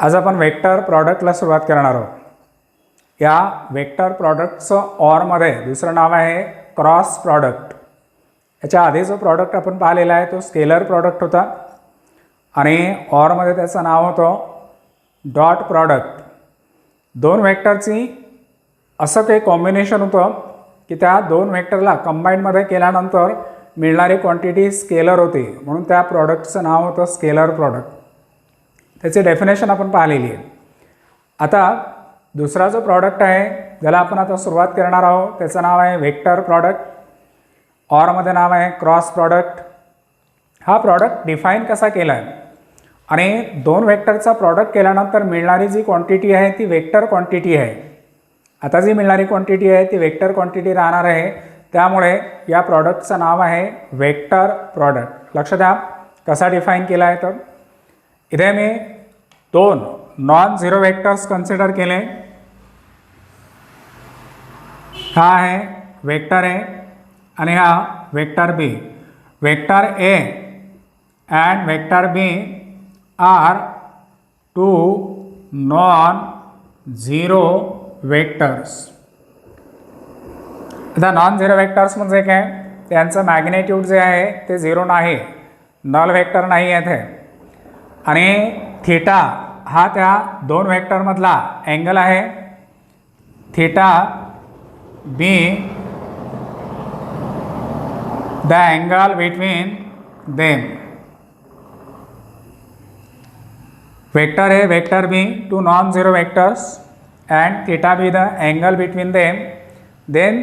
आज आपण वेक्टर प्रॉडक्टला सुरुवात करणार आहोत. या वेक्टर प्रॉडक्टचं ऑरमध्ये दुसरं नाव आहे क्रॉस प्रॉडक्ट. याच्या आधी जो प्रॉडक्ट आपण पाहिलेला आहे तो स्केलर प्रॉडक्ट होता आणि ऑरमध्ये त्याचं नाव होतं डॉट प्रॉडक्ट. दोन वेक्टरची असं काही कॉम्बिनेशन होतं की त्या दोन वेक्टरला कंबाईनमध्ये केल्यानंतर मिळणारी क्वांटिटी स्केलर होती, म्हणून त्या प्रॉडक्टचं नाव होतं स्केलर प्रॉडक्ट. त्याची डेफिनेशन आपण पाहिलेली आहे. आता दुसरा जो प्रॉडक्ट आहे ज्याला आपण आता सुरुवात करणार आहोत त्याचं नाव आहे वेक्टर प्रॉडक्ट. ऑरमध्ये नाव आहे क्रॉस प्रॉडक्ट. हा प्रॉडक्ट डिफाईन कसा केला आहे आणि दोन वेक्टरचा प्रॉडक्ट केल्यानंतर मिळणारी जी क्वांटिटी आहे ती वेक्टर क्वांटिटी आहे. आता जी मिळणारी क्वांटिटी आहे ती वेक्टर क्वांटिटी राहणार आहे, त्यामुळे या प्रॉडक्टचं नाव आहे वेक्टर प्रॉडक्ट. लक्ष द्या कसा डिफाईन केला आहे. तर इथे मी दोन नॉन झिरो वेक्टर्स कन्सिडर केले. हा आहे वेक्टर ए आणि हा vector B. Vector A and vector B are two non-zero vectors. आता नॉन झिरो वेक्टर्स म्हणजे काय, त्यांचं मॅग्नेट्यूड जे आहे ते झिरो नाही, नल वेक्टर नाही आहे ते. आणि थीटा हा त्या दोन वेक्टरमधला अँगल आहे. Theta be the angle between them. Vector A, vector B, two non-zero vectors and theta be the angle between them. Then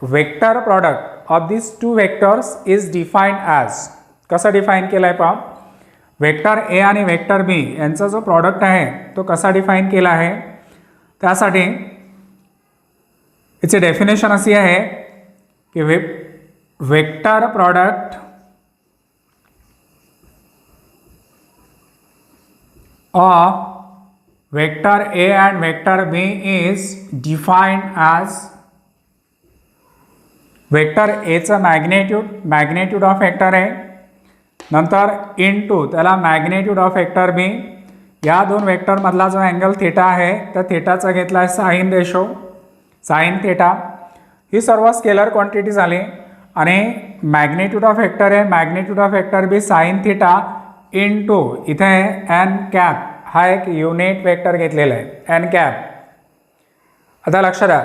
vector product of these two vectors is defined as. कसा define केला आहे पहा. Vector A आणि vector बी यांचा जो product आहे तो कसा डिफाइन केला आहे, त्यासाठी याची डेफिनेशन अशी आहे की vector product of vector A and vector B is defined as vector एचं मॅग्नेट्यूड ऑफ वेक्टर ए नंतर इनटू त्याला मॅग्नेट्यूड ऑफ वेक्टर बी. या दोन वेक्टरमधला जो अँगल थीटा आहे त्या थीटाचा घेतला आहे साइन रेशो, साइन थीटा. ही सर्व स्केलर क्वांटिटी झाली आणि magnitude of vector A magnitude of vector B sine theta into इथे एन कॅप हा एक युनिट वेक्टर घेतलेला आहे एन कॅप. आता लक्षात द्या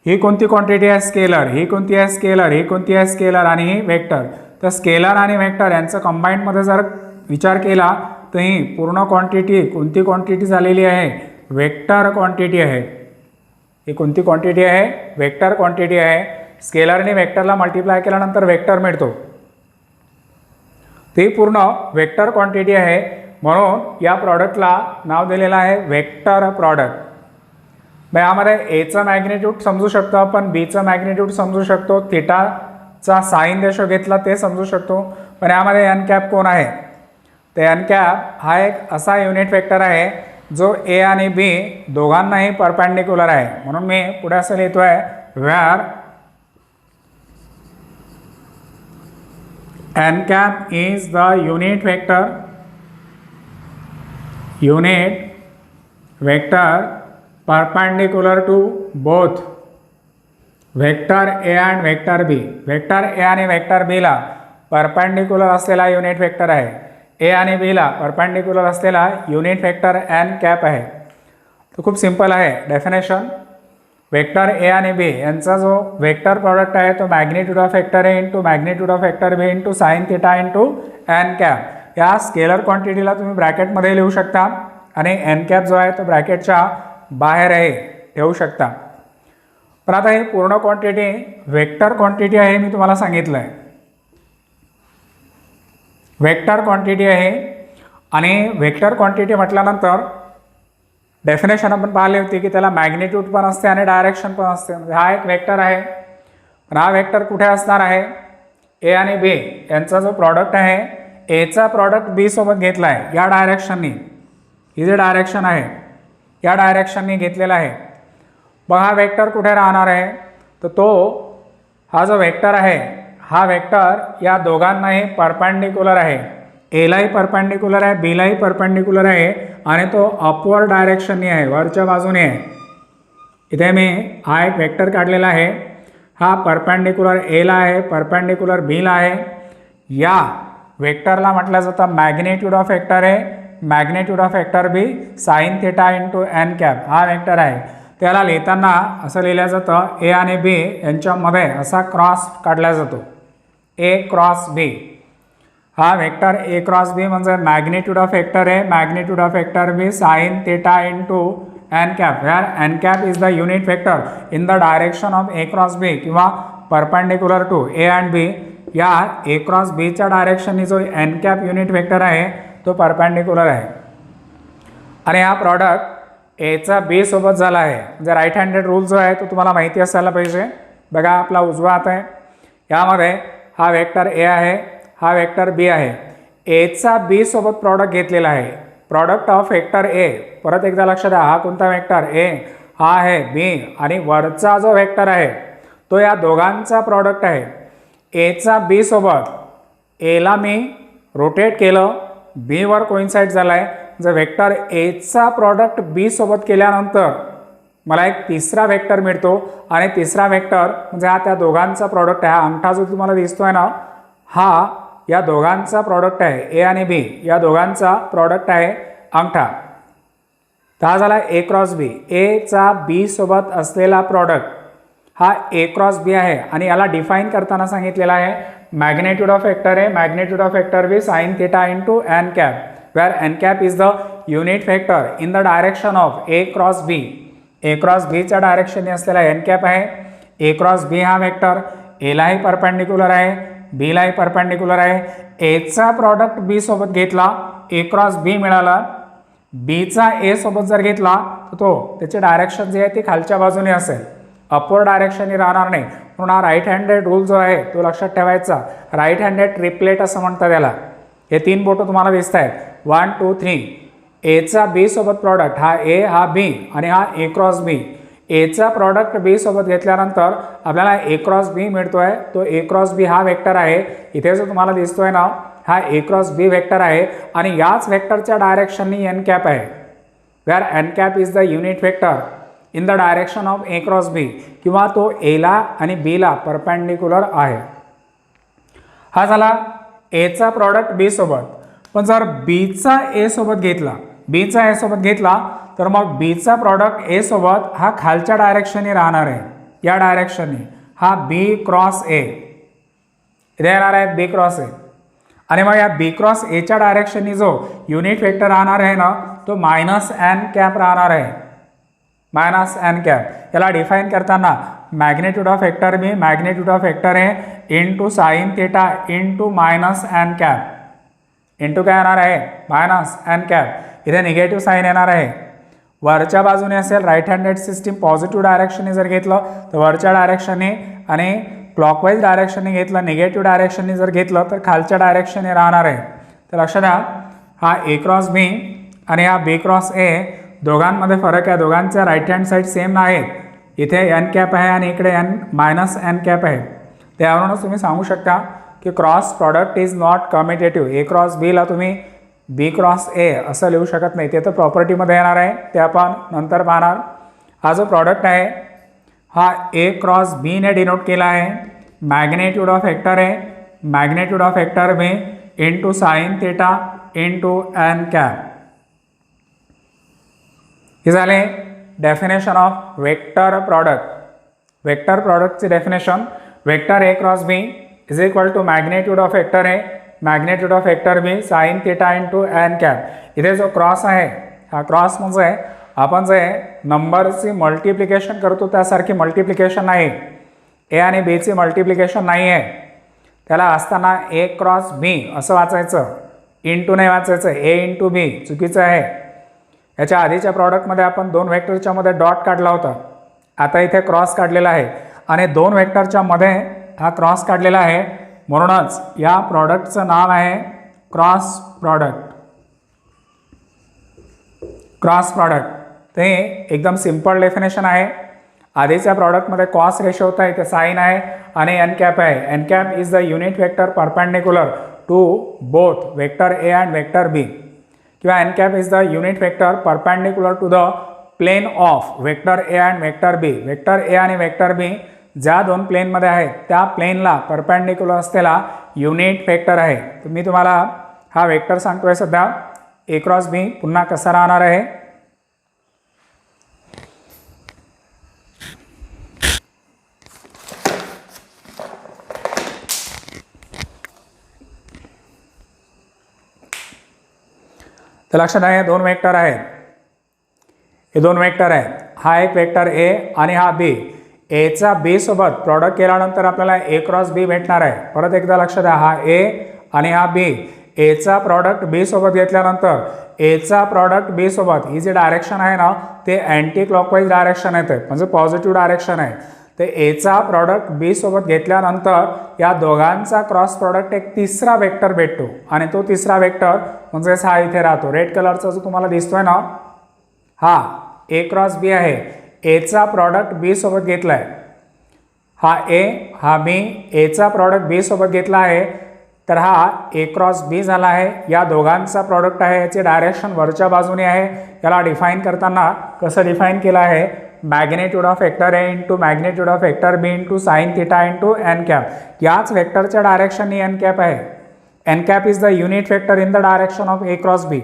ही कोणती क्वांटिटी आहे स्केलर, ही कोणती आहे स्केलर, ही कोणती आहे स्केलर आणि ही वेक्टर. तर स्केलर आणि वेक्टर यांचं कंबाईनमध्ये जर विचार केला तर ही पूर्ण क्वांटिटी कोणती क्वांटिटी झालेली आहे, वेक्टर क्वांटिटी आहे. ही कोणती क्वांटिटी आहे, वेक्टर क्वांटिटी आहे. स्केलरने वेक्टरला मल्टिप्लाय केल्यानंतर वेक्टर मिळतो, ती पूर्ण वेक्टर क्वांटिटी आहे. म्हणून या प्रॉडक्टला नाव दिलेलं आहे वेक्टर प्रॉडक्ट. मग यामध्ये एचं मॅग्नेट्यूड समजू शकतो आपण, बीचं मॅग्नेट्यूड समजू शकतो, थीटाचा साइन रेशो घेतला ते समजू शकतो. पण यामध्ये एन कॅप कोण आहे, तर एन कॅप हा एक असा युनिट वेक्टर आहे जो ए आणि बी दोघांनाही परपेंडिक्युलर आहे. म्हणून मी पुढे असं लिहितो आहे wear n cap is the unit vector perpendicular to both vector A and vector B. Vector A आणि वेक्टर बी ला परपेंडिक्युलर असलेला युनिट वेक्टर आहे. ए आणि बी ला परपेंडिक्युलर असलेला युनिट वेक्टर एन कॅप आहे. तो खूप सिंपल आहे डेफिनेशन. वेक्टर ए आणि बी यांचा जो वेक्टर प्रॉडक्ट आहे तो magnitude of vector A into magnitude of vector B into sine theta into N cap. या स्केलर क्वांटिटीला तुम्ही ब्रॅकेटमध्ये लिहू शकता आणि एन कॅप जो आहे तो ब्रॅकेटच्या बाहेरही ठेवू शकता. पण आता ही पूर्ण क्वांटिटी वेक्टर क्वांटिटी आहे, मी तुम्हाला सांगितलं आहे वेक्टर क्वांटिटी आहे. आणि वेक्टर क्वांटिटी म्हटल्यानंतर डेफिनेशन आपण पाहिली होती की त्याला मॅग्नेट्यूड पण असते आणि डायरेक्शन पण असते. म्हणजे हा एक वेक्टर आहे, पण हा वेक्टर कुठे असणार आहे, ए आणि बी यांचा जो प्रॉडक्ट आहे एचा प्रॉडक्ट बी सोबत घेतला आहे या डायरेक्शननी. ही जे डायरेक्शन आहे या डायरेक्शननी घेतलेला आहे. मग हा वेक्टर कुठे राहणार आहे, तर तो हा जो वेक्टर आहे हा वेक्टर या दोघांनाही परपेंडिक्युलर आहे. एलाही परपेंडिक्युलर आहे, बीलाही परपेंडिक्युलर आहे आणि तो अपवर्ड डायरेक्शननी आहे, वरच्या बाजूने आहे. इथे मी हा एक वेक्टर काढलेला आहे. हा परपेंडिक्युलर एला आहे, परपेंडिक्युलर बीला आहे. या वेक्टरला म्हटलं जातं मॅग्नेट्यूड ऑफ वेक्टर आहे. Magnitude of vector B sine theta into N cap हा वेक्टर आहे. त्याला लिहिताना असं लिहिलं जातं ए आणि बी यांच्यामध्ये असा क्रॉस काढला जातो, ए क्रॉस बी. हा वेक्टर ए क्रॉस बी म्हणजे मॅग्नेट्यूड ऑफ वेक्टर आहे. Magnitude of vector B sine theta into N cap, where N cap is the unit vector in the direction of A cross B किंवा perpendicular to A and B. या A cross बीच्या डायरेक्शननी जो N cap unit vector आहे तो perpendicular आहे. आणि हा product एचा बी सोबत झाला आहे. म्हणजे राईट हँडेड रूल जो आहे तो तुम्हाला माहिती असायला पाहिजे. बघा आपला उजवा हात आहे, यामध्ये हा वेक्टर ए आहे, हा वेक्टर बी आहे. एचा बी सोबत प्रॉडक्ट घेतलेला आहे. प्रॉडक्ट ऑफ वेक्टर ए, परत एकदा लक्षात द्या, हा कोणता वेक्टर ए, हा आहे बी, आणि वरचा जो वेक्टर आहे तो या दोघांचा प्रॉडक्ट आहे. एचा बी सोबत एला मी रोटेट केलं, बी वर कोइन्साइड झाला आहे. जर वेक्टर एचा प्रॉडक्ट बी सोबत केल्यानंतर मला एक तिसरा वेक्टर मिळतो, आणि तिसरा वेक्टर म्हणजे हा त्या दोघांचा प्रॉडक्ट आहे. हा अंगठा जो तुम्हाला दिसतोय ना, हा या दोघांचा प्रॉडक्ट आहे. ए आणि बी या दोघांचा प्रॉडक्ट आहे अंगठा. तर हा झाला ए क्रॉस बी. एचा बी सोबत असलेला प्रॉडक्ट हा ए क्रॉस बी आहे. आणि याला डिफाईन करताना सांगितलेला आहे मॅग्नेट्यूड ऑफ वेक्टर आहे, magnitude of vector B sine theta into N cap, where N cap is the unit vector in the direction of A cross B. A cross बीच्या डायरेक्शनने असलेला एन कॅप आहे. A cross बी हा vector Elahi perpendicular आहे, बीलाही perpendicular आहे. एचा product बी सोबत घेतला, ए क्रॉस बी मिळाला. बीचा ए सोबत जर घेतला तर तो त्याचे डायरेक्शन जे आहे ते खालच्या बाजूने असेल, अपवर्ड डायरेक्शनने राहणार नाही. म्हणून हा राईट हँडेड रूल जो आहे तो लक्षात ठेवायचा. राईट हँडेड ट्रिपलेट असं म्हणतात याला. हे तीन बोटं तुम्हाला दिसत आहेत, 1 2 3. एचा बी सोबत प्रॉडक्ट हा ए, हा बी, आणि हा ए क्रॉस बी. एचा प्रॉडक्ट बी सोबत घेतल्यानंतर आपल्याला ए क्रॉस बी मिळतोय. तो ए क्रॉस बी हा वेक्टर आहे. इथे जो तुम्हाला दिसतोय ना, हा ए क्रॉस बी वेक्टर आहे. आणि याच वेक्टरच्या डायरेक्शननी एन कॅप आहे, where N cap is the unit vector in the direction of A cross B, किंवा तो एला आणि बीला परपेंडिक्युलर आहे. हा झाला एचा प्रॉडक्ट बी सोबत. पण जर बीचा ए सोबत घेतला, बीचा ए सोबत घेतला तर मग बीचा प्रॉडक्ट ए सोबत हा खालच्या डायरेक्शनने राहणार आहे, या डायरेक्शनने. हा बी क्रॉस ए इथे येणार आहे, बी क्रॉस ए. आणि मग या बी क्रॉस एच्या डायरेक्शननी जो युनिट वेक्टर राहणार आहे ना, तो मायनस एन कॅप राहणार आहे, मायनस एन कॅप. याला डिफाईन करताना magnitude of vector B, magnitude of vector A into sine theta into minus N cap, into काय येणार आहे, मायनस एन कॅप. इथे निगेटिव्ह साईन येणार आहे. वरच्या बाजूने असेल राईट हँडेड सिस्टीम, पॉझिटिव्ह डायरेक्शनने जर घेतलं तर वरच्या डायरेक्शनने, आणि क्लॉकवाईज डायरेक्शनने घेतलं, निगेटिव्ह डायरेक्शनने जर घेतलं तर खालच्या डायरेक्शनने राहणार आहे. तर लक्षात द्या, हा ए क्रॉस बी आणि हा बी क्रॉस ए दोघांमध्ये फरक आहे. दोघांच्या राईट हँड साईड सेम आहेत. इथे एन कॅप आहे आणि इकडे एन मायनस एन कॅप आहे. त्यावरूनच तुम्ही सांगू शकता की cross product is not commutative. A cross बीला तुम्ही बी क्रॉस ए असं लिहू शकत नाही. ते तर प्रॉपर्टीमध्ये येणार आहे, ते आपण नंतर पाहणार. हा जो प्रॉडक्ट आहे हा ए क्रॉस बीने डिनोट केला आहे. मॅग्नेट्यूड ऑफ वेक्टर आहे, magnitude of vector B into sine theta into N cap. हे झाले definition of vector product. Vector प्रॉडक्टची definition, vector A cross B is equal to magnitude of vector A, magnitude of vector B sine theta into N cap. इथे जो cross आहे, हा cross म्हणजे आपण जे नंबरची मल्टिप्लिकेशन करतो त्यासारखी मल्टिप्लिकेशन नाही, ए आणि बीची मल्टिप्लिकेशन नाही आहे. त्याला असताना ए क्रॉस बी असं वाचायचं, इंटू नाही वाचायचं. ए इंटू बी चुकीचं आहे. याच्या आधीच्या प्रॉडक्टमध्ये आपण दोन वेक्टरच्या मध्ये डॉट काढला होता, आता इथे क्रॉस काढलेला आहे, आणि दोन वेक्टरच्या मध्ये हा क्रॉस काढलेला आहे. म्हणूनच या प्रॉडक्टचं नाव आहे क्रॉस प्रॉडक्ट. क्रॉस प्रॉडक्ट ते एकदम सिंपल डेफिनेशन आहे. आधीच्या प्रॉडक्टमध्ये कॉस रेशो होता, इथे साइन आहे आणि एन कॅप आहे. N cap is the unit vector perpendicular to both vector A and vector B. किंवा N cap is the unit vector perpendicular to the plane of vector A and vector B. Vector A आणि vector बी ज्या दोन प्लेनमध्ये आहेत त्या प्लेनला perpendicular असलेला unit vector आहे. तर मी तुम्हाला हा वेक्टर सांगतोय सध्या ए क्रॉस बी पुन्हा कसा राहणार आहे. तर लक्षात आहे दोन वेक्टर आहेत, हे दोन वेक्टर आहेत. हा एक वेक्टर ए आणि हा बी. एचा बी सोबत प्रॉडक्ट केल्यानंतर आपल्याला ए क्रॉस बी भेटणार आहे. परत एकदा लक्षात द्या, हा ए आणि हा बी. एचा प्रॉडक्ट बी सोबत घेतल्यानंतर एचा प्रॉडक्ट बी सोबत ही जी डायरेक्शन आहे ना ते अँटी क्लॉकवाईज डायरेक्शन येते, म्हणजे पॉझिटिव्ह डायरेक्शन आहे. तर एचा प्रॉडक्ट बी सोबत घेतल्यानंतर या दोघांचा क्रॉस प्रॉडक्ट एक तिसरा वेक्टर भेटतो आणि तो तिसरा वेक्टर म्हणजेच हा इथे राहतो. रेड कलरचा जो तुम्हाला दिसतोय ना हा ए क्रॉस बी आहे. एचा प्रॉडक्ट बी सोबत घेतलाय, हा ए हा बी. एचा प्रॉडक्ट बी सोबत घेतला आहे तर हा ए क्रॉस बी झाला आहे. या दोघांचा प्रॉडक्ट आहे, याचे डायरेक्शन वरच्या बाजूने आहे. याला डिफाईन करताना कसं डिफाईन केलं आहे, magnitude of vector A into magnitude of vector B into sine theta into N cap. याच वेक्टरच्या डायरेक्शननी एन कॅप आहे. N cap is the unit vector in the direction of A cross B.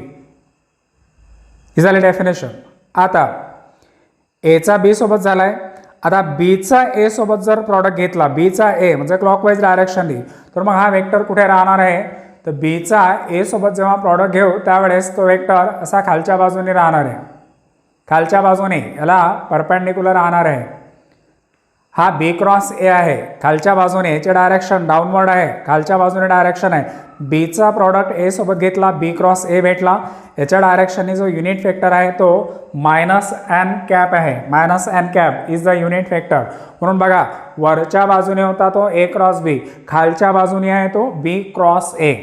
ही झाली definition. आता एचा बी सोबत झालाय. आता बीचा ए सोबत जर प्रॉडक्ट घेतला, बीचा ए म्हणजे क्लॉकवाईज डायरेक्शननी, तर मग हा वेक्टर कुठे राहणार आहे, तर बीचा ए सोबत जेव्हा प्रॉडक्ट घेऊ त्यावेळेस तो वेक्टर असा खालच्या बाजूने राहणार आहे. खालच्या बाजूने याला परपॅन्डिक्युलर राहणार आहे. हा बी क्रॉस ए आहे, खालच्या बाजूने याचे डायरेक्शन डाऊनवर्ड आहे, खालच्या बाजूने डायरेक्शन आहे. बीचा प्रॉडक्ट ए सोबत घेतला, बी क्रॉस ए भेटला. याच्या डायरेक्शनने जो युनिट वेक्टर आहे तो मायनस एन कॅप आहे. Minus N cap is the unit vector. म्हणून बघा वरच्या बाजूने होता तो ए क्रॉस बी, खालच्या बाजूने आहे तो बी क्रॉस ए.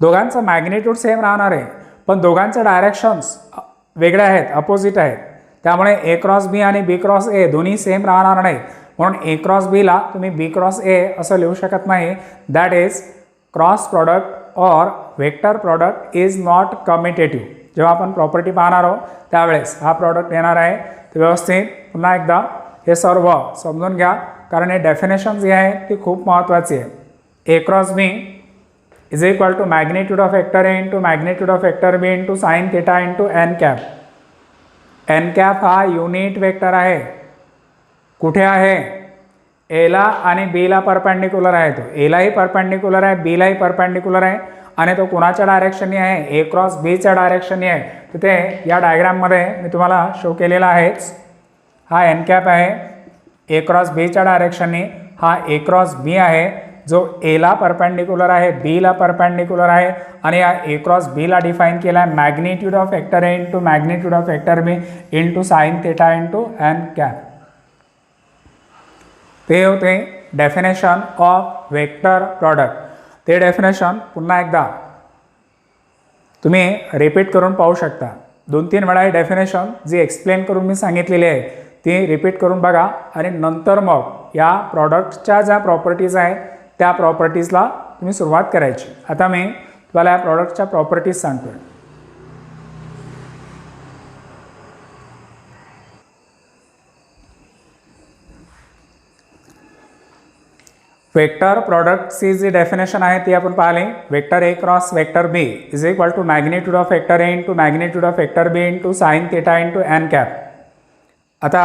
दोघांचं मॅग्निट्यूड सेम राहणार आहे पण दोघांचे डायरेक्शन्स वेगळे आहेत, अपोजिट आहेत. त्यामुळे ए क्रॉस बी आणि बी क्रॉस ए दोन्ही सेम राहणार नाही. म्हणून ए क्रॉस बीला तुम्ही बी क्रॉस ए असं लिहू शकत नाही. That is cross product or vector product is not commutative. जेव्हा आपण प्रॉपर्टी पाहणार आहोत त्यावेळेस हा प्रॉडक्ट येणार आहे. तर व्यवस्थित पुन्हा एकदा हे सर्व समजून घ्या कारण हे डेफिनेशन जी आहे ती खूप महत्त्वाची आहे. A cross B is equal to magnitude of vector A into magnitude of vector B into sine theta into N cap. N cap हा युनिट वेक्टर आहे. कुठे आहे, एला आणि बीला परपॅन्डिक्युलर आहे. तो एलाही परपॅन्डिक्युलर आहे, बीलाही परपॅन्डिक्युलर आहे आणि तो कोणाच्या डायरेक्शननी आहे, ए क्रॉस बीच्या डायरेक्शननी आहे. तर ते या डायग्राममध्ये मी तुम्हाला शो केलेला आहेच. हा एन कॅप आहे ए क्रॉस बीच्या डायरेक्शननी, हा ए क्रॉस बी आहे जो एला परपॅन्डिक्युलर आहे, बीला परपॅन्डिक्युलर आहे आणि या ए क्रॉस बीला डिफाईन केला आहे magnitude of vector A into magnitude of vector B into sine theta into N cap. ते होते डेफिनेशन ऑफ वेक्टर प्रॉडक्ट. ते डेफिनेशन पुन्हा एकदा तुम्ही रिपीट करून पाहू शकता. 2-3 वेळा ही डेफिनेशन जी एक्सप्लेन करून मी सांगितलेली आहे ती रिपीट करून बघा आणि नंतर मग या प्रॉडक्टच्या ज्या प्रॉपर्टीज आहेत त्या प्रॉपर्टीजला तुम्ही सुरुवात करायची. आता मी तुम्हाला या प्रॉडक्टच्या प्रॉपर्टीज सांगतोय. वेक्टर प्रॉडक्टची जी डेफिनेशन आहे ती आपण पाहिली. Vector A cross vector B is equal to magnitude of vector A into magnitude of vector B into sine theta into N cap. आता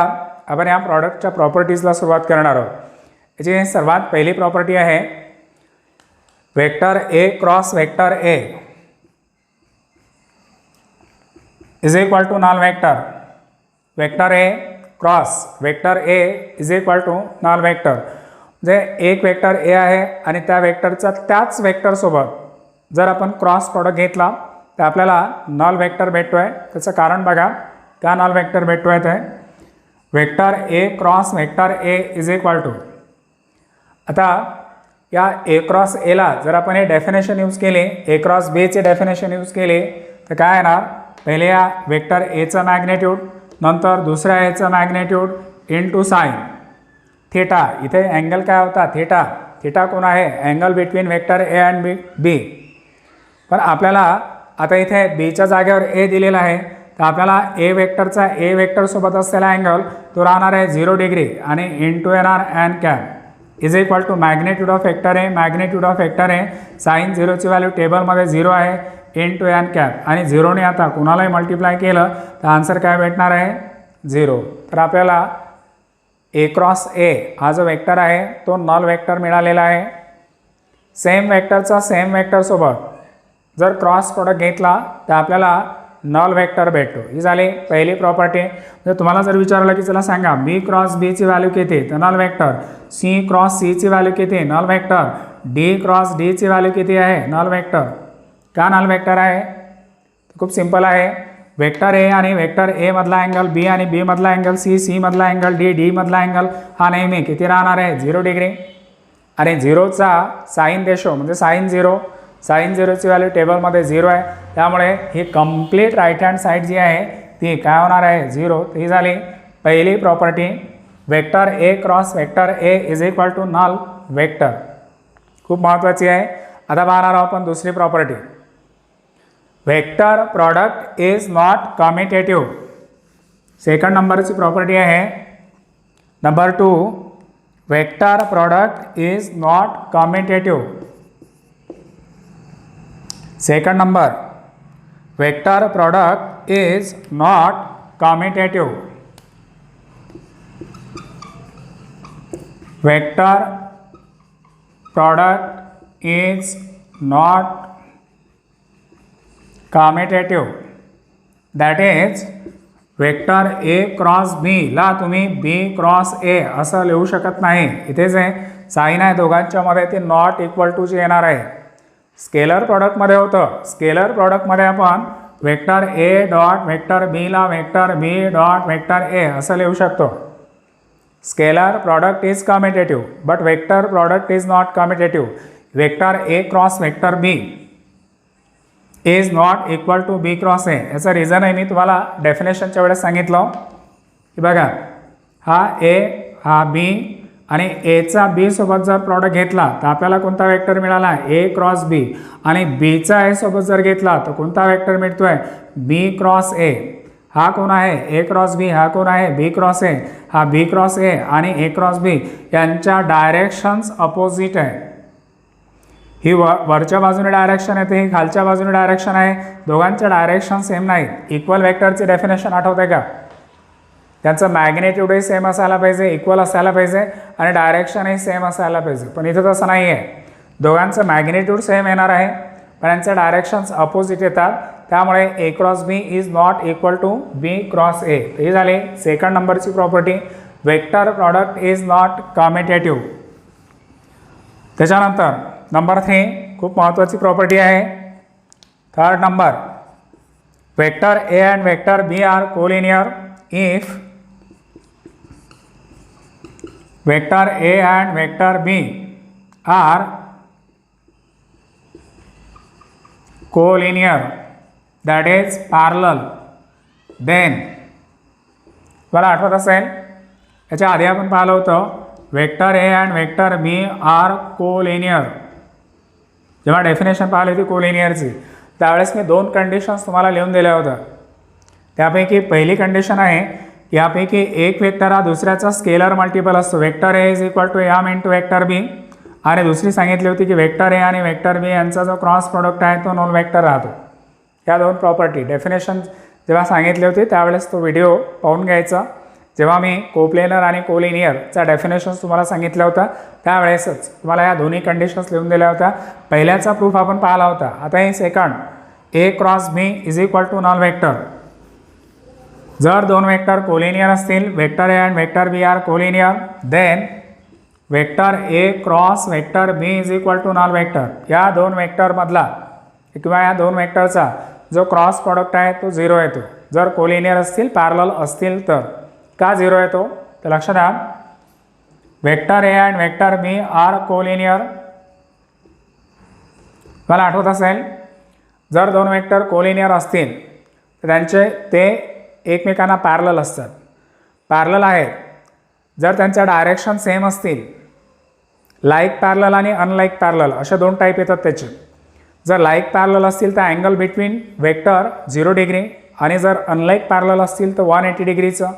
आपण या प्रॉडक्टच्या प्रॉपर्टीजला सुरुवात करणार आहोत. याची सर्वात पहिली प्रॉपर्टी आहे vector A cross vector A is equal to null vector. Vector A cross vector A is equal to null vector. म्हणजे एक वेक्टर ए आहे आणि त्या वेक्टरचा त्याच वेक्टरसोबत जर आपण क्रॉस प्रॉडक्ट घेतला तर आपल्याला नल वेक्टर भेटतोय. त्याचं कारण बघा का नल वेक्टर भेटतोय ते vector A cross vector A is equal to. आता या ए क्रॉस एला जर आपण हे डेफिनेशन यूज केले, ए क्रॉस बीचे डेफिनेशन यूज केले तर काय येणार, पहिले या वेक्टर एचं मॅग्नेट्यूड, नंतर दुसऱ्या एचं मॅग्नेट्यूड इंटू साइन थिटा. इथे अँगल काय होता, थिटा. थिटा कोण आहे, angle between vector A and B. पण आपल्याला आता इथे बीच्या जागेवर ए दिलेला आहे, तर आपल्याला ए वेक्टरचा ए वेक्टरसोबत असलेला अँगल तो राहणार आहे 0 डिग्री आणि इंटू येणार N cap is equal to magnitude of vector A. Magnitude of vector A sine 0ची व्हॅल्यू टेबलमध्ये 0 आहे इंटू एन कॅप आणि 0ने आता कुणालाही मल्टिप्लाय केलं तर आन्सर काय भेटणार आहे 0. तर आपल्याला ए क्रॉस ए हा जो वेक्टर आहे तो नल वेक्टर मिळालेला आहे. सेम वेक्टरचा सेम वेक्टरसोबत जर क्रॉस प्रोडक्ट घेतला तर आपल्याला नल वेक्टर भेटतो. ही झाली पहिली प्रॉपर्टी. जर तुम्हाला जर विचारलं की चला सांगा बी क्रॉस बीची व्हॅल्यू किती तर नल वेक्टर, सी क्रॉस सीची व्हॅल्यू किती नल वेक्टर, डी क्रॉस डीची व्हॅल्यू किती आहे नल वेक्टर. का नल वेक्टर आहे? खूप सिंपल आहे. वेक्टर ए आणि वेक्टर ए मधला अँगल बी आणि बी मधला अँगल सी, सी मधला अँगल डी, डी मधला अँगल हा नेहमी किती राहणार आहे 0 डिग्री. आणि 0चा साईन रेशो म्हणजे साईन 0, साईन 0ची व्हॅल्यू टेबलमध्ये 0 आहे, त्यामुळे ही कम्प्लीट राईट हँड साईड जी आहे ती काय होणार आहे 0. ही झाली पहिली property. Vector A cross vector A is equal to null vector. खूप महत्त्वाची आहे. आता पाहणार आहोत आपण दुसरी property. Vector product is not commutative. Second नंबरची प्रॉपर्टी आहे. Number 2 vector product is not commutative. Second number vector product is not commutative. Vector product is not commutative. That is vector A cross B ला तुम्ही बी cross ए असं लिहू शकत नाही. इथेच आहे साईन आहे दोघांच्या मध्ये ती नॉट इक्वल टू ची येणार आहे. स्केलर प्रॉडक्टमध्ये होतं. स्केलर प्रॉडक्टमध्ये आपण वेक्टर ए डॉट वेक्टर बीला vector B dot vector A असं लिहू शकतो. Scalar product is commutative but vector product is not commutative. Vector A cross vector B is not equal to B cross A. याचं reason आहे मी तुम्हाला डेफिनेशनच्या वेळेस सांगितलं की बघा हा ए हा बी आणि एचा बी सोबत जर प्रॉडक्ट घेतला तर आपल्याला कोणता वेक्टर मिळाला ए क्रॉस बी आणि बीचा ए सोबत जर घेतला तर कोणता वेक्टर मिळतोय बी क्रॉस ए. हा कोण आहे ए क्रॉस बी, हा कोण आहे बी क्रॉस ए. हा बी क्रॉस ए आणि ए क्रॉस बी यांच्या डायरेक्शन्स अपोजिट आहे. ही वरच्या बाजूने डायरेक्शन येते, ही खालच्या बाजूने डायरेक्शन आहे. दोघांच्या डायरेक्शन सेम नाहीत. इक्वल वेक्टरचे डेफिनेशन आठवते का? त्यांचं मॅग्नेट्यूडही सेम असायला पाहिजे, इक्वल असायला पाहिजे आणि डायरेक्शनही सेम असायला पाहिजे. पण इथं तसं नाही आहे. दोघांचं मॅग्नेट्यूड सेम येणार आहे पण यांचे डायरेक्शन्स अपोजिट येतात. त्यामुळे A cross B is not equal to B cross A. ही झाली सेकंड नंबरची property. Vector product is not commutative. त्याच्यानंतर नंबर 3 खूप महत्त्वाची प्रॉपर्टी आहे. Third number vector A and vector B are collinear if vector A and vector B are collinear, that is parallel, then मला आठवत असेल याच्या आधी आपण पाहिलं होतं vector A and vector B are collinear. जेव्हा डेफिनेशन पाहिली होती कोलिनियरची त्यावेळेस मी 2 कंडिशन्स तुम्हाला लिहून दिल्या होत्या. त्यापैकी पहिली कंडिशन आहे यापैकी एक वेक्टर हा दुसऱ्याचा स्केलर मल्टिपल असतो. Vector A is equal to M into vector B. आणि दुसरी सांगितली होती की वेक्टर ए आणि वेक्टर बी यांचा जो क्रॉस प्रोडक्ट आहे तो नॉन वेक्टर राहतो. या 2 प्रॉपर्टी डेफिनेशन जेव्हा सांगितली होती त्यावेळेस तो व्हिडिओ पाहून घ्यायचा. जेव्हा मी कोप्लेनर आणि कोलिनियरचा डेफिनेशन्स तुम्हाला सांगितलं होतं त्यावेळेसच तुम्हाला या दोन्ही कंडिशन्स लिहून दिल्या होत्या. पहिल्याचा प्रूफ आपण पाहिला होता. आता हे second A cross B is equal to non vector. जर 2 वेक्टर कोलिनियर असतील vector A and vector B are collinear then vector A cross vector B is equal to null vector. या 2 वेक्टरमधला किंवा या 2 वेक्टरचा जो क्रॉस प्रॉडक्ट आहे तो 0 येतो. जर कोलिनियर असतील पॅरलल असतील तर. का 0 येतो तर लक्षात द्या vector A and vector B are collinear. मला आठवत असेल जर 2 वेक्टर कोलिनियर असतील तर त्यांचे ते एकमेकांना पॅरलल असतात. पॅरलल आहेत जर त्यांच्या डायरेक्शन सेम असतील. लाईक पॅरलल आणि अनलाईक पॅरलल अशा 2 टाईप येतात त्याचे. जर लाईक पॅरलल असतील तर अँगल बिटवीन वेक्टर 0 डिग्री आणि जर अनलाईक पॅरलल असतील तर 180 डिग्रीचं.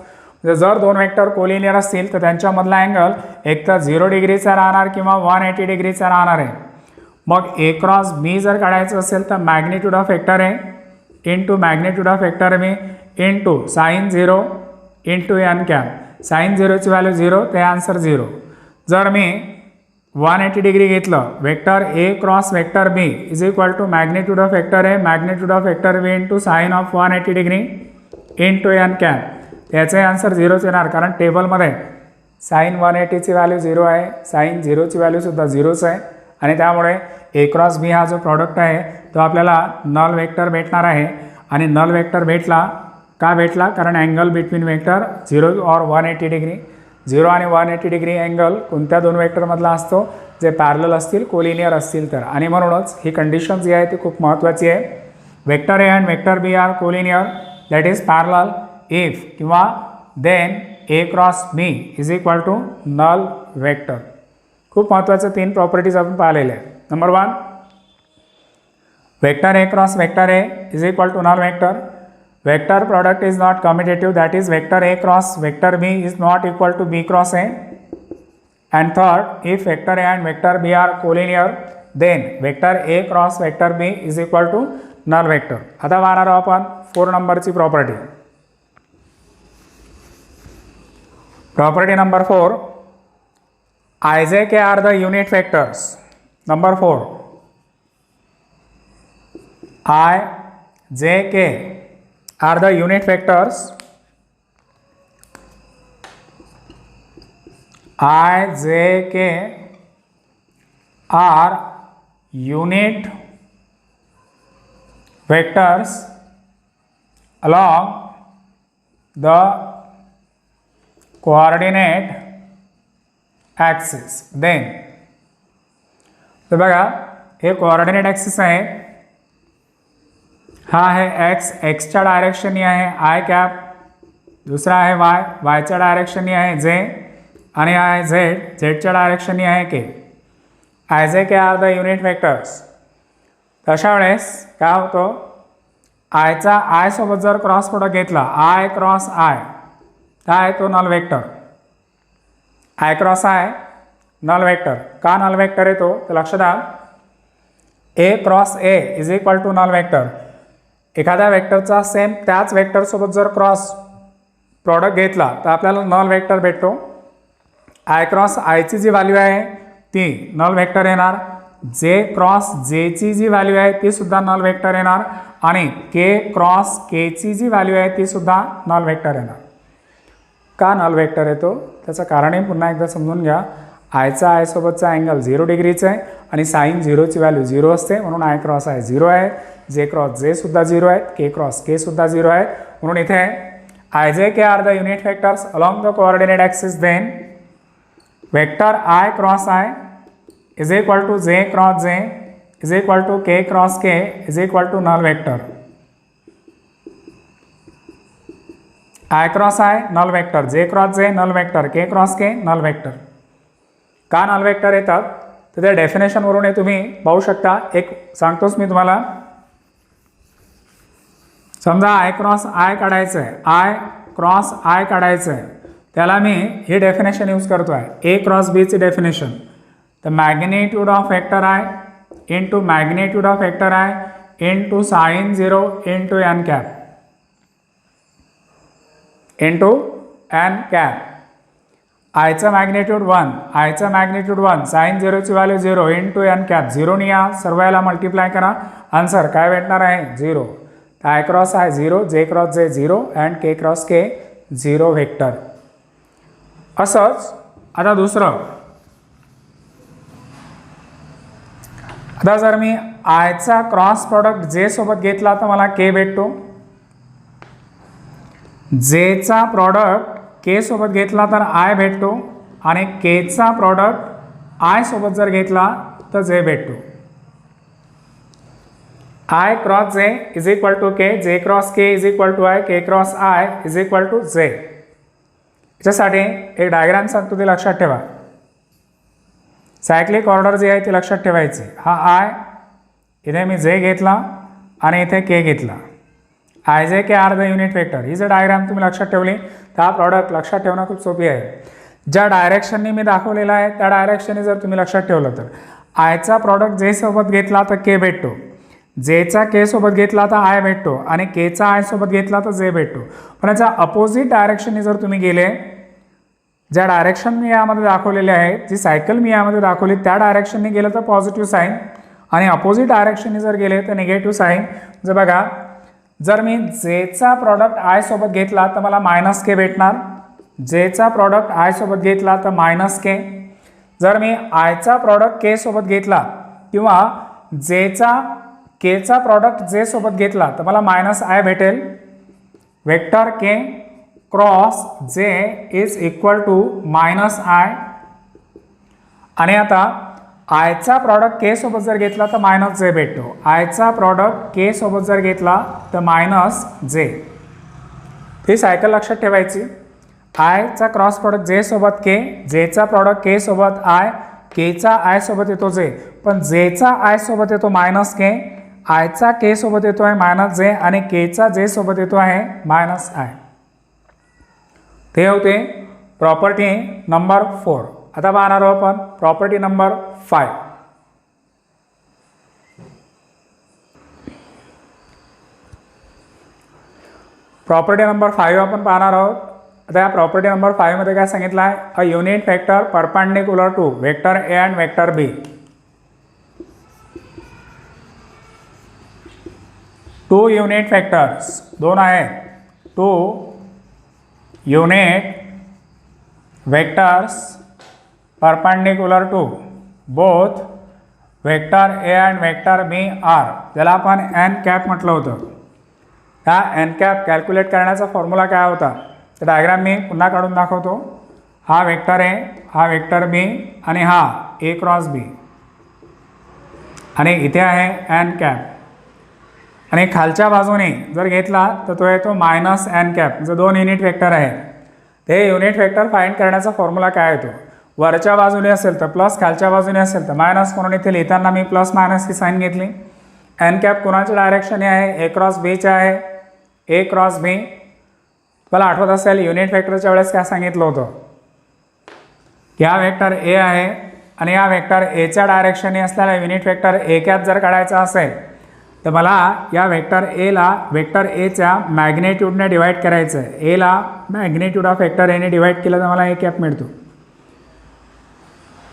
जर दोन वेक्टर कोलिनियर असतील तर त्यांच्यामधला अँगल एक तर 0 डिग्रीचा राहणार किंवा 180 डिग्रीचा राहणार आहे. मग ए क्रॉस बी जर काढायचं असेल तर magnitude of vector A into magnitude of vector B into sine 0 into N cap. Sine 0ची व्हॅल्यू 0 ते आन्सर 0. जर मी 180 डिग्री घेतलं vector A cross vector B is equal to magnitude of vector A magnitude of vector B into sine of 180 degree into N cap. याचे answer 0च येणार कारण टेबलमध्ये साइन 180ची व्हॅल्यू 0 आहे, साइन 0ची व्हॅल्यूसुद्धा 0च आहे आणि त्यामुळे ए क्रॉस बी हा जो प्रॉडक्ट आहे तो आपल्याला नल वेक्टर भेटणार आहे. आणि नल वेक्टर भेटला का भेटला कारण अँगल बिटवीन वेक्टर 0 और 180 डिग्री. 0 आणि 180 डिग्री अँगल कोणत्या दोन वेक्टरमधला असतो जे पॅरलल असतील कोलिनियर असतील तर. आणि म्हणूनच ही कंडिशन जी आहे ती खूप महत्त्वाची आहे. Vector A and vector B are collinear that is parallel if किंवा then A cross B is equal to null vector. खूप महत्त्वाच्या 3 प्रॉपर्टीज आपण पाहिलेल्या आहेत. Number 1 vector A cross vector A is equal to null vector. Vector product is not commutative, that is vector A cross vector B is not equal to B cross A. And third, if vector A and vector B are collinear, then vector A cross vector B is equal to null vector. आता पाहणार आहोत आपण 4 नंबरची property. Property number 4, IJK are the unit vectors. Number 4, IJK are the unit vectors. IJK are unit vectors along the coordinate axis. Then तर बघा हे coordinate axis आहे, हा आहे एक्स, एक्सच्या डायरेक्शननी आहे आय कॅप, दुसरा आहे वाय, वायच्या डायरेक्शननी आहे जे, आणि आहे झेड, झेडच्या डायरेक्शननी आहे K. I J K are the unit vectors. तशा वेळेस काय होतं, आयचा आय सोबत जर क्रॉस प्रोडक्ट घेतला आय क्रॉस आय काय तो null vector. I cross I null vector. का नल वेक्टर येतो तर लक्षात द्या, A cross A is equal to null vector. एखाद्या वेक्टरचा सेम त्याच वेक्टरसोबत जर क्रॉस प्रॉडक्ट घेतला तर आपल्याला नल वेक्टर भेटतो. आय क्रॉस आयची जी व्हॅल्यू आहे ती नल वेक्टर येणार, जे क्रॉस जेची जी व्हॅल्यू आहे ती सुद्धा नल वेक्टर येणार, आणि के क्रॉस केची जी व्हॅल्यू आहे ती सुद्धा नल वेक्टर येणार. का नल वेक्टर येतो त्याचं कारणही पुन्हा एकदा समजून घ्या. आयचा आय सोबतचा अँगल 0 डिग्रीचा आहे आणि साइन 0ची व्हॅल्यू 0 असते, म्हणून आय क्रॉस आय 0 आहे, जे क्रॉस जे सुद्धा 0 आहेत, के क्रॉस के सुद्धा 0 आहे. म्हणून इथे I J K are the unit vectors along the coordinate axis. Then vector I cross I is equal to J cross J is equal to K cross K is equal to null vector. I cross I null vector, J cross J null vector, K cross K null vector. का null vector येतात तर त्या डेफिनेशनवरून हे तुम्ही पाहू शकता. एक सांगतोच मी तुम्हाला. समजा आय क्रॉस आय काढायचं आहे, आय क्रॉस आय काढायचं आहे, त्याला मी हे डेफिनेशन यूज करतो आहे, ए क्रॉस बीची डेफिनेशन. तर magnitude of vector I into magnitude of vector I into sine 0 into N cap into N cap. आयचं मॅग्निट्यूड 1, आयचं मॅग्निट्यूड 1, साइन 0ची व्हॅल्यू 0 इंटू एन कॅप. 0नी या सर्व याला मल्टिप्लाय करा, आन्सर काय भेटणार आहे 0. आय क्रॉस आय 0, जे क्रॉस जे 0 and K cross K 0 vector. असंच आता दुसरं, आता जर मी आयचा क्रॉस प्रॉडक्ट जे सोबत घेतला तर मला के भेटतो, जेचा प्रॉडक्ट के सोबत घेतला तर आय भेटतो, आणि केचा प्रॉडक्ट आय सोबत जर घेतला तर जे भेटतो. I cross J is equal to K, J cross K is equal to I, K cross I is equal to J. याच्यासाठी एक डायग्राम सांगतो ते लक्षात ठेवा. सायक्लिक ऑर्डर जी आहे ती लक्षात ठेवायची. हा आय इथे मी जे घेतला आणि इथे के घेतला. I J K are the unit vector. ही जर डायग्राम तुम्ही लक्षात ठेवली तर हा प्रॉडक्ट लक्षात ठेवणं खूप सोपी आहे. ज्या डायरेक्शननी मी दाखवलेला आहे त्या डायरेक्शनने जर तुम्ही लक्षात ठेवलं तर आयचा प्रॉडक्ट जे सोबत घेतला तर के भेटतो, जेचा के सोबत घेतला तर आय भेटतो आणि केचा आय सोबत घेतला तर जे भेटतो. पण याचा अपोजिट डायरेक्शनने जर तुम्ही गेले, ज्या डायरेक्शन मी यामध्ये दाखवलेले आहे, जी सायकल मी यामध्ये दाखवली त्या डायरेक्शनने गेलं तर पॉझिटिव्ह साईन आणि अपोजिट डायरेक्शनने जर गेले तर निगेटिव्ह साईन. जर बघा, जर मी जेचा प्रॉडक्ट आय सोबत घेतला तर मला मायनस के भेटणार, जेचा प्रॉडक्ट आय सोबत घेतला तर मायनस के. जर मी आयचा प्रॉडक्ट के सोबत घेतला किंवा जेचा केचा प्रॉडक्ट जे सोबत घेतला तर मला मायनस आय भेटेल. Vector K cross J is equal to minus I. आणि आता आयचा प्रॉडक्ट के सोबत जर घेतला तर मायनस जे भेटतो, आयचा प्रॉडक्ट के सोबत जर घेतला तर मायनस जे. ही सायकल लक्षात ठेवायची. आयचा क्रॉस प्रॉडक्ट जे सोबत के, जेचा प्रॉडक्ट के सोबत आय, केचा आय सोबत येतो जे, पण जेचा आय सोबत येतो मायनस के, आयचा के सोबत येतो आहे मायनस जे आणि केचा जे सोबत येतो आहे मायनस आय. ते होते प्रॉपर्टी नंबर 4. आता पाहणार आहोत आपण प्रॉपर्टी नंबर 5. प्रॉपर्टी नंबर 5 आपण पाहणार आहोत. आता या प्रॉपर्टी नंबर 5 मध्ये काय सांगितलं आहे, a unit vector perpendicular to vector A and vector B. Two unit vectors, दोन आहेत, two unit vectors perpendicular to both vector A and vector B are, ज्याला आपण एन कॅप म्हटलं होतं. हा एन कॅप कॅल्क्युलेट करण्याचा फॉर्म्युला काय होता तर डायग्राम मी पुन्हा काढून दाखवतो. हा वेक्टर ए, हा वेक्टर बी आणि हा ए क्रॉस बी आणि इथे आहे एन कॅप आणि खालच्या बाजूने जर घेतला तर तो येतो मायनस एन कॅप. जर दोन युनिट वेक्टर आहे ते युनिट वेक्टर फाइंड करण्याचा फॉर्म्युला काय येतो, वरच्या बाजूने असेल तर प्लस, खालच्या बाजूने असेल तर मायनस. म्हणून इथे लिहिताना मी प्लस मायनस ही साईन घेतली. एन कॅप कोणाच्या डायरेक्शनने आहे, ए क्रॉस बीच्या आहे, ए क्रॉस बी. मला आठवत असेल युनिट वेक्टरच्या वेळेस काय सांगितलं होतं की हा वेक्टर ए आहे आणि या वेक्टर एच्या डायरेक्शनने असलेला युनिट वेक्टर ए कॅप जर काढायचा असेल तर मला या वेक्टर एला वेक्टर एच्या मॅग्नेट्यूडने डिवाइड करायचं आहे. एला मॅग्नेट्यूड ऑफ वेक्टर एने डिवाइड केलं तर मला ए कॅप मिळतो.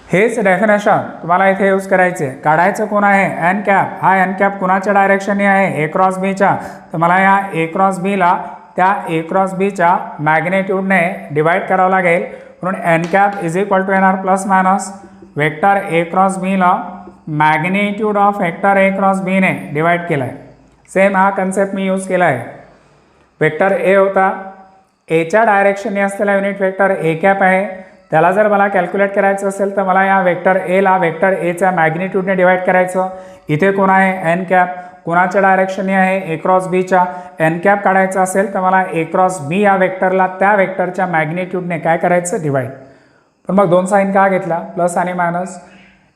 हेच डेफिनेशन तुम्हाला इथे यूज करायचे. काढायचं कोण आहे, एन कॅप. हा एन कॅप कुणाच्या डायरेक्शनने आहे, ए क्रॉस बीच्या. तर मला या ए क्रॉस बीला त्या ए क्रॉस बीच्या मॅग्नेट्यूडने डिवाइड करावं लागेल. म्हणून N cap is equal to येणार plus minus vector A cross बीला magnitude of vector A cross बीने डिवाइड केला आहे. सेम हा कन्सेप्ट मी यूज केला आहे. वेक्टर ए होता, एच्या डायरेक्शनने असलेला युनिट वेक्टर ए कॅप आहे. त्याला जर मला कॅल्क्युलेट करायचं असेल तर मला या वेक्टर एला वेक्टर एच्या मॅग्नेट्यूडने डिवाइड करायचं. इथे कोण आहे, एन कॅप. कोणाच्या डायरेक्शनने आहे, ए क्रॉस बीच्या. एन कॅप काढायचं असेल तर मला ए क्रॉस बी या वेक्टरला त्या वेक्टरच्या मॅग्नेट्यूडने काय करायचं, डिवाइड. पण मग दोन साईन का घेतला, प्लस आणि मायनस.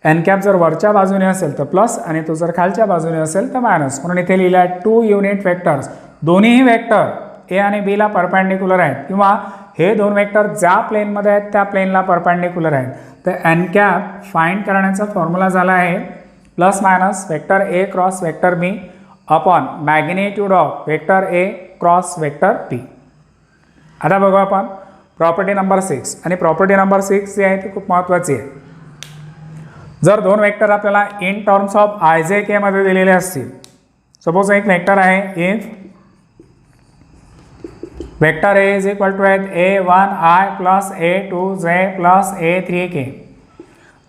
एन कॅप जर वरच्या बाजूने असेल तर प्लस आणि तो जर खालच्या बाजूने असेल तर मायनस. म्हणून इथे लिहिलं आहे टू युनिट वेक्टर्स. दोन्हीही वेक्टर ए आणि बीला परपेंडिक्युलर आहेत किंवा हे दोन वेक्टर ज्या प्लेनमध्ये आहेत त्या प्लेनला परपेंडिक्युलर आहेत. तर एन कॅप फाइंड करण्याचा फॉर्म्युला झाला आहे plus minus vector A cross vector B upon magnitude of vector A cross vector B. आता बघू आपण प्रॉपर्टी नंबर 6. आणि प्रॉपर्टी नंबर 6 जी आहे ती खूप महत्त्वाची आहे. जर दोन वेक्टर आपल्याला in terms of I J K मध्ये दिलेले असतील, सपोज एक वेक्टर आहे if vector A is equal to a1i plus a2j plus a3k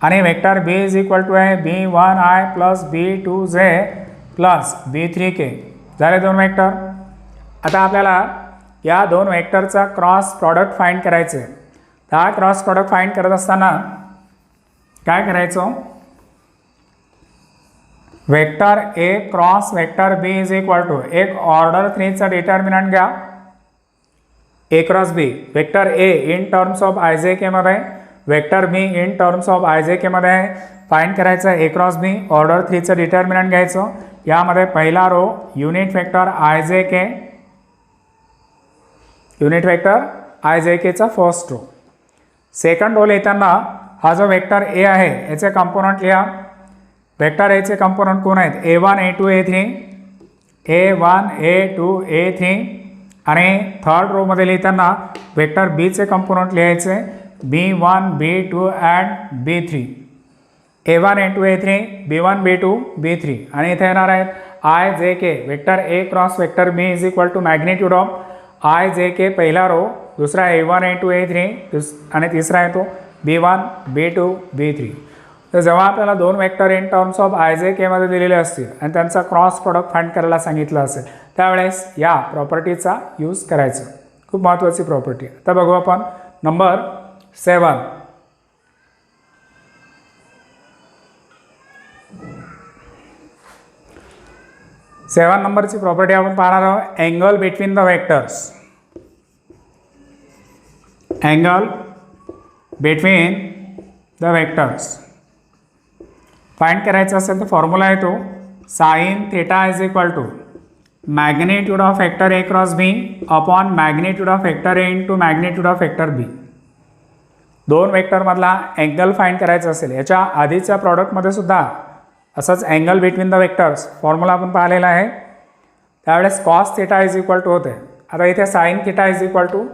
आणि vector B is equal to आहे b1i plus b2j plus b3k. झाले दोन वेक्टर. आता आपल्याला या दोन वेक्टरचा क्रॉस प्रॉडक्ट फाइंड करायचं आहे. तर हा क्रॉस प्रॉडक्ट फाइंड करत असताना काय करायचं, vector A cross vector B is equal to एक ऑर्डर 3चा डिटर्मिनंट घ्या A cross B. Vector A in terms of I J K मध्ये, vector B in terms of I J केमध्ये आहे, फाइंड करायचं ए क्रॉस बी, ऑर्डर 3चं determinant घ्यायचं. यामध्ये पहिला row unit vector I J K, unit vector I जे केचा first row. Second row लिहिताना हा जो वेक्टर ए आहे याचे कंपोनंट लिहा. वेक्टर एचे कंपोनंट कोण आहेत? A1 A2 A3, A1 A2 A3. आणि थर्ड रोमध्ये लिहिताना वेक्टर बीचे कंपोनंट लिहायचे B1 B2 and B3. A1 A2 A3, B1 B2 B3. आणि इथे येणार आहेत I J K. Vector A cross vector B is equal to magnitude of I J K पहिला row, दुसरा A1 A2 A3 आणि तिसरा आहे तो B1 B2 B3. तर जेव्हा आपल्याला दोन vector in terms of I J केमध्ये दिलेले असतील आणि त्यांचा क्रॉस प्रोडक्ट फाइंड करायला सांगितलं असेल त्यावेळेस या प्रॉपर्टीचा यूज करायचं. खूप महत्त्वाची प्रॉपर्टी. आता बघू आपण नंबर 7. सेवन नंबरची प्रॉपर्टी आपण पाहणार आहोत. Angle between the vectors. Angle between the vectors find करायचं असेल तर फॉर्म्युला आहे तो sine theta is equal to magnitude of vector A cross B upon magnitude of vector A into magnitude of vector B. दोन वेक्टरमधला angle find करायचा असेल, याच्या आधीच्या प्रॉडक्टमध्ये सुद्धा असंच angle between the vectors formula आपण पाहिलेला आहे. त्यावेळेस cos theta is equal to होते. आता इथे sine theta is equal to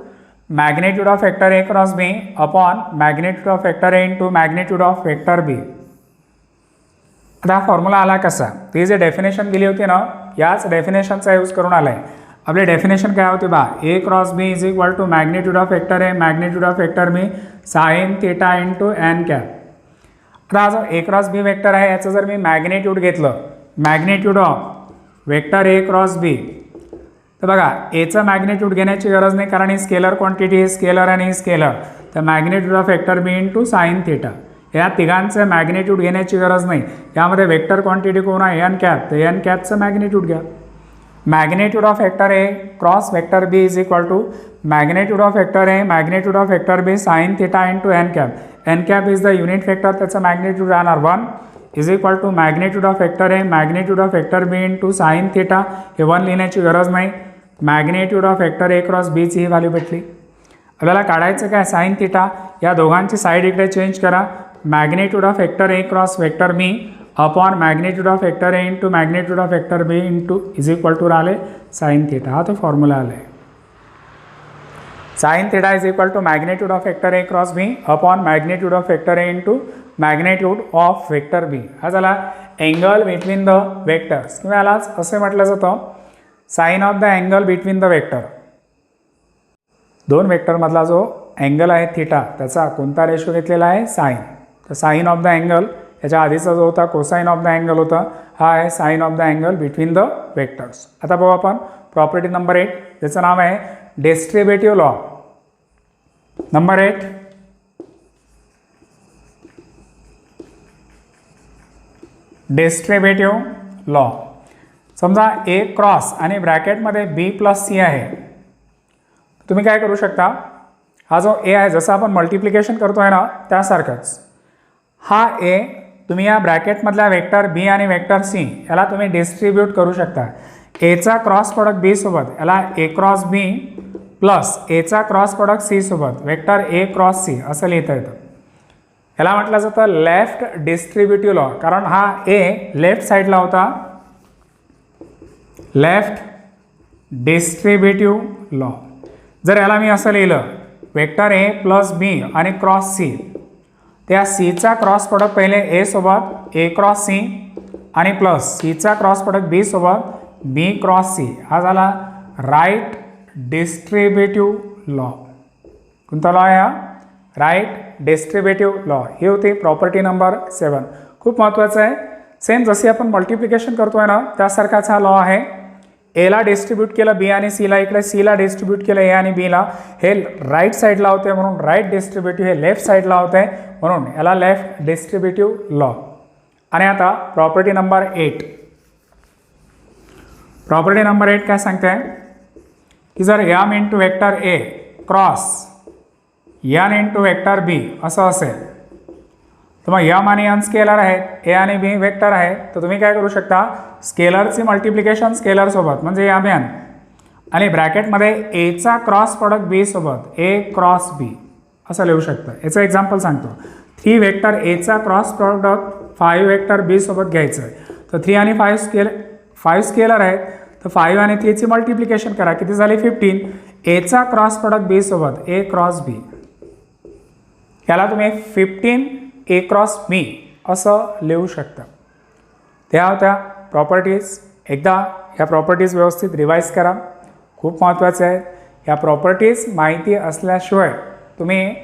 magnitude of vector A cross B upon magnitude of vector A into magnitude of vector B. आता हा formula आला कसा? ती जे डेफिनेशन दिली होती ना, याच डेफिनेशनचा यूज करून आला आहे. आपली डेफिनेशन काय होती बा? A cross B is equal to magnitude of vector A magnitude of vector B sine theta into N cap. आता हा जो ए क्रॉस बी वेक्टर आहे याचं जर मी मॅग्निट्यूड घेतलं, magnitude of vector A cross B, तर बघा एचं मॅग्निट्यूड घेण्याची गरज नाही कारण ही स्केलर क्वांटिटी ही स्केलर आणि ही स्केलर. तर magnitude of vector B into sine theta. या तिघांचे मॅग्निट्यूड घेण्याची गरज नाही. यामध्ये वेक्टर क्वांटिटी कोण आहे? N cap. तर एन कॅपचं मॅग्निट्यूड घ्या. Magnitude of vector A cross vector B is equal to magnitude of vector A magnitude of vector B sine theta into N cap. N cap is the unit vector, त्याचं magnitude राहणार 1 is equal to magnitude of vector A magnitude of vector B into sine theta. हे 1 लिहिण्याची गरज नाही. Magnitude of vector A cross बीची ही value भेटली. आपल्याला काढायचं काय? Sine theta. या दोघांची साईड इकडे चेंज करा. Magnitude of vector A cross vector B upon magnitude of vector A into magnitude of vector B into is equal to राहिले साइन थीटा. हा तो फॉर्म्युला आला आहे. Sine theta is equal to magnitude of vector A cross B upon magnitude of vector A into magnitude of vector B. हा झाला angle between the vectors, किंवा यालाच असे म्हटलं जातं sine of the angle between the vector. दोन वेक्टरमधला जो अँगल आहे थीटा त्याचा कोणता रेशो घेतलेला आहे? साइन. तर साइन ऑफ द अँगल, याच्या आधीचा जो होता कोसाइन ऑफ द अँगल होता, हा आहे sine of the angle between the vectors. आता बघू आपण प्रॉपर्टी नंबर 8, त्याचं नाव आहे distributive law. Number 8, distributive law. समजा ए क्रॉस आणि ब्रॅकेटमध्ये बी प्लस सी आहे. तुम्ही काय करू शकता? हा जो ए आहे जसं आपण मल्टिप्लिकेशन करतो आहे ना त्यासारखंच हा ए तुम्ही या ब्रॅकेटमधल्या वेक्टर बी आणि वेक्टर सी याला तुम्ही डिस्ट्रीब्यूट करू शकता. एचा क्रॉस प्रोडक्ट बी सोबत याला ए क्रॉस बी प्लस एचा क्रॉस प्रोडक्ट सी सोबत वेक्टर ए क्रॉस सी असं लिहिता येतं. याला म्हटलं जातं लेफ्ट डिस्ट्रीब्युटिव्ह लॉ, कारण हा ए लेफ्ट साईडला होता. Left distributive law. जर याला मी असं लिहिलं वेक्टर ए प्लस बी आणि क्रॉस सी, त्या सीचा क्रॉस प्रोडक्ट पहिले ए सोबत ए क्रॉस सी आणि प्लस सीचा क्रॉस प्रोडक्ट बी सोबत बी क्रॉस सी. हा झाला राईट डिस्ट्रीब्युटिव्ह लॉ. कोणता लॉ आहे हा? Right distributive law. ही होती प्रॉपर्टी नंबर 7. खूप महत्त्वाचं आहे. सेम जशी आपण मल्टिप्लिकेशन करतोय ना त्यासारखाच हा लॉ आहे. एला डिस्ट्रीब्यूट केलं बी आणि सीला, इकडे सीला डिस्ट्रीब्यूट केलं ए आणि बीला. हे राईट साईडला होते म्हणून राईट डिस्ट्रीब्युटिव्ह, हे लेफ्ट साईडला होते म्हणून याला लेफ्ट डिस्ट्रीब्युटिव्ह लॉ. आणि आता प्रॉपर्टी नंबर 8. प्रॉपर्टी नंबर 8 काय सांगते की जर M into vector A cross N into vector B असं असेल तर मग यम आणि एन स्केलर आहेत, ए आणि बी वेक्टर आहेत, तर तुम्ही काय करू शकता स्केलरची मल्टिप्लिकेशन स्केलरसोबत म्हणजे यम एन आणि ब्रॅकेटमध्ये एचा क्रॉस प्रॉडक्ट बी सोबत ए क्रॉस बी असं लिहू शकतं. याचं एक्झाम्पल सांगतो. 3 वेक्टर एचा क्रॉस प्रॉडक्ट 5 वेक्टर बी सोबत घ्यायचं आहे. तर 3 आणि 5 स्केलर आहेत तर 5 आणि 3ची मल्टिप्लिकेशन करा किती झाली 15. एचा क्रॉस प्रॉडक्ट बी सोबत ए क्रॉस बी, याला तुम्ही 15 ए क्रॉस बी असं लिहू शकता. त्या होत्या प्रॉपर्टीज. एकदा ह्या प्रॉपर्टीज व्यवस्थित रिवाईज करा, खूप महत्त्वाचे आहेत. ह्या प्रॉपर्टीज माहिती असल्याशिवाय तुम्ही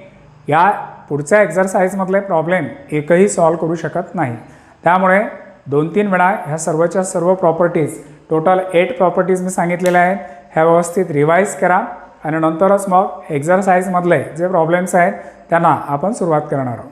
या पुढच्या एक्झरसाइजमधले प्रॉब्लेम एकही सॉल्व करू शकत नाही. त्यामुळे 2-3 वेळा ह्या सर्वच्या सर्व प्रॉपर्टीज, टोटल 8 प्रॉपर्टीज मी सांगितलेल्या आहेत, ह्या व्यवस्थित रिवाईज करा आणि नंतरच मग एक्झरसाइजमधले जे प्रॉब्लेम्स आहेत त्यांना आपण सुरुवात करणार आहोत.